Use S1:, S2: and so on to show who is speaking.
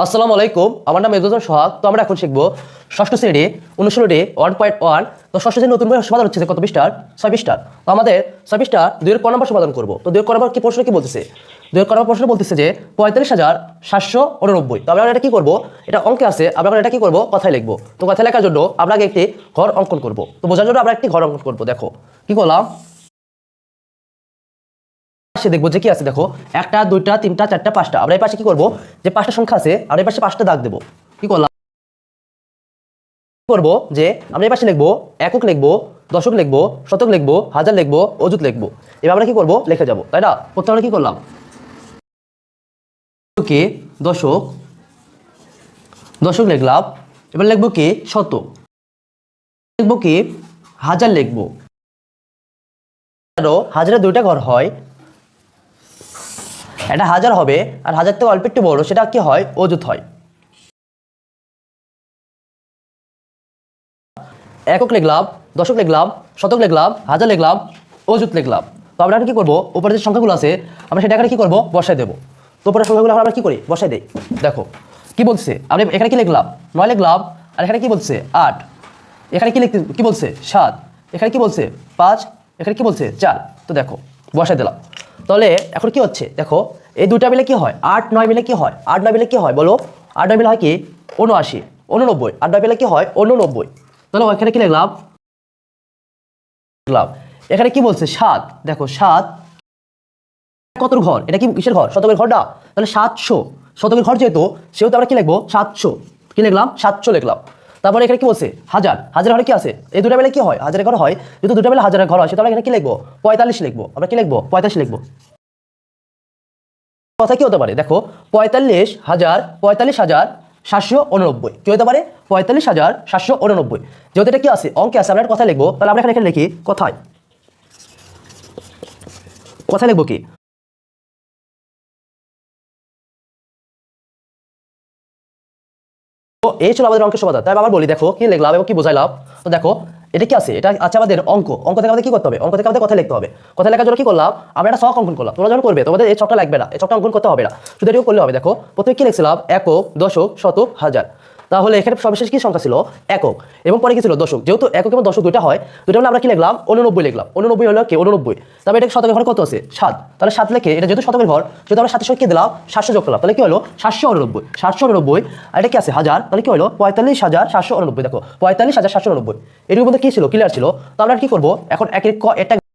S1: আসসালামু আলাইকুম, আমার নাম মেজুজন সোহাগ। তো আমরা এখন শিখবো ষষ্ঠ শ্রেণী অনুশীলনী 1.1। তো ষষ্ঠ শ্রেণী নতুন বই সমাধান হচ্ছে কত পৃষ্ঠার? 6 পৃষ্ঠার। তো আমাদের 6 পৃষ্ঠা 2 এর ক নম্বর সমাধান করবো। তো 2 এর ক নম্বর কি প্রশ্ন কি বলতেছে? 2 এর ক নম্বর প্রশ্ন বলতেছে যে 45,789। তো আমরা এটা কি করবো? এটা অঙ্কে আছে, আমরা এটা কি করবো? কথায় লিখবো। তো কথায় লেখার জন্য আমরা আগে একটি ঘর অঙ্কন করবো। তো বোঝার জন্য আমরা একটি ঘর অঙ্কন করবো। দেখো কি করলাম, দেখবো যে কি আছে। দেখো 1টা 2টা 3টা 4টা 5টা। আমরা এই পাশে কি করবো? যে 5টা সংখ্যা আছে আমরা এই পাশে 5টা দাগ দেবো। কি করলাম করবো যে আমরা এই পাশে লিখবো একক, লিখবো দশক, লিখবো শতক, লিখবো হাজার, লিখবো অযুত লিখবো। এবার আমরা কি করবো? লিখে যাবো, তাই না? প্রথমে আমরা কি করলাম, কি দশক, দশক লিখলাম। এবার লিখবো কি শতক, লিখবো কি হাজার, লিখবো হাজারে 2টা ঘর হয়, এটা হাজার হবে। আর হাজার থেকে অল্প একটু বড় সেটা কি হয়? অযুত হয়। একক লিখলাম, দশক লিখলাম, শতক লিখলাম, হাজার লিখলাম, অযুত লিখলাম। তো আমরা কি করবো? উপরে যে সংখ্যাগুলো আছে আমরা সেটা এখানে কি করবো? বসাই দেবো। তো উপরের সংখ্যাগুলো আমরা কি করি? বসাই দেই। দেখো কি বলছে, আমি এখানে কি লিখলাম? 9 লিখলাম। আর এখানে কি বলছে? 8। এখানে কি লিখতে কি বলছে? 7। এখানে কি বলছে? 5। এখানে কি বলছে? 4। তো দেখো বসাই দিলাম। তাহলে এখন কি হচ্ছে? দেখো এই দুইটা মিলে কি হয়? 8 9 মিলে কি হয়? 8 9 মিলে কি হয় বলো? 8 9 মিলে হয় কি? 79 89। 8 9 মিলে কি হয়? 89। তাহলে এখানে কি লিখলাম? এখানে কি বলছে? 7। দেখো 7 কত ঘর? এটা কি কিসের ঘর? শতকের ঘর না? তাহলে 700 শতকের ঘর যেহেতু, সেহেতু আমরা কি লিখবো? 700। কি লিখলাম? 700 লিখলাম। তারপরে এখানে কি বলছে? হাজার। হাজার হলে কি আছে? এই দুটা মিলে কি হয়? হাজারের ঘর হয়। যেহেতু দুটা মিলে হাজারের ঘর হয় সেটা আমরা এখানে কি লিখবো? 45 লিখবো। আমরা কি লিখবো? 45 লিখবো। কথা কি হতে পারে? দেখো 45,789। কি হতে পারে? 45,789। যেহেতু এটা কি আছে? অঙ্কে আছে, আমরা কথা লিখবো। তাহলে আমরা এখানে লিখি কথায়। কথায় লিখবো কি? তো এই ছিল আমাদের অঙ্কের সমাধান। তাই আবার বলি, দেখো কি লিখলাম এবং কি বোঝাইলাম। তো দেখো এটা কি আছে? এটা আছে আমাদের অঙ্ক। অঙ্ক থেকে আমাদের কি করতে হবে? অঙ্ক থেকে আমাদের কথা লিখতে হবে। কথা লেখার জন্য কি করলাম? আমরা একটা ছক অঙ্কন করলাম। তোমরা যখন করবে তোমাদের এই ছকটা লাগবে না, এই ছকটা অঙ্কন করতে হবে না, শুধু এটুকু করলে হবে। দেখো প্রথমে কি লিখছিলাম? একক, দশক, শতক, হাজার। তাহলে এখানে সর্বশেষ কি সংখ্যা ছিল? একক। এবং পরে কি ছিল? দশক। যেহেতু একক এবং দশক দুইটা হয়, দুইটা হলে আমরা কি লিখলাম? 89 লিখলাম। 89 হলো কি? 89। তবে এটা শতকের ঘর কত আছে? 7। তাহলে 7 লিখে এটা যেহেতু শতকের ঘর, যেহেতু আমরা 7 কি দিলাম? 700 যোগ করলাম। তাহলে কি হলো? 789। 789। আর এটা কি আছে? হাজার। তাহলে কি হলো? 45,789। দেখো 45,789। এর মধ্যে কি ছিল? ক্লিয়ার ছিল। তো আমরা কি করবো এখন? এক এক এটা